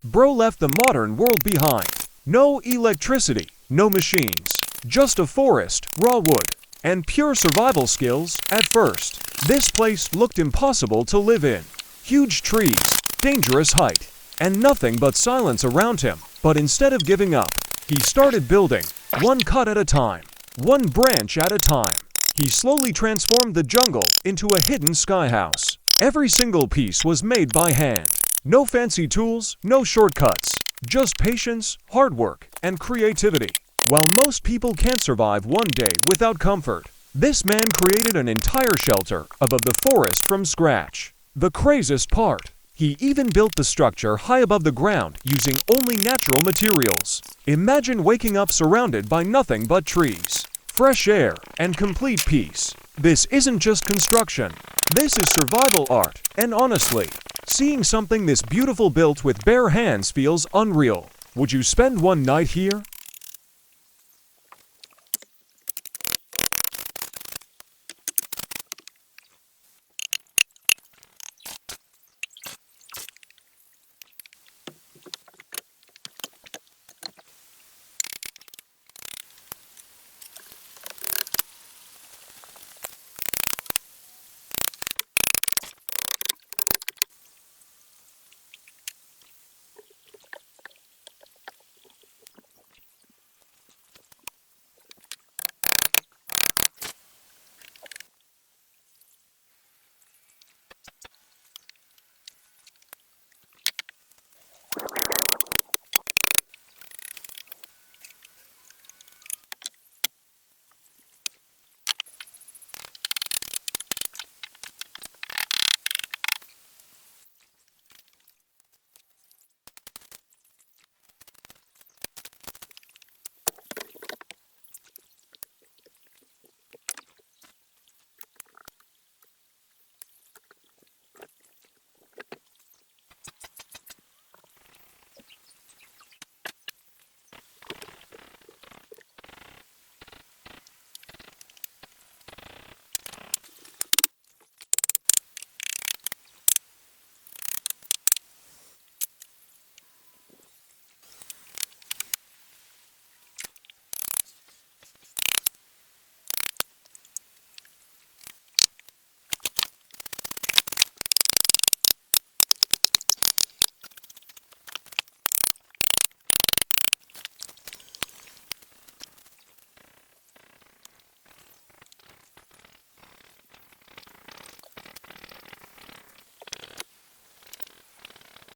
Bro left the modern world behind. No electricity, no machines, just a forest, raw wood, and pure survival skills at first. This place looked impossible to live in. Huge trees, dangerous height, and nothing but silence around him. But instead of giving up, he started building, one cut at a time, one branch at a time. He slowly transformed the jungle into a hidden sky house. Every single piece was made by hand. No fancy tools, no shortcuts, just patience, hard work, and creativity. While most people can't survive one day without comfort, this man created an entire shelter above the forest from scratch. The craziest part, he even built the structure high above the ground using only natural materials. Imagine waking up surrounded by nothing but trees, fresh air, and complete peace. This isn't just construction. This is survival art, and honestly, seeing something this beautiful built with bare hands feels unreal. Would you spend one night here?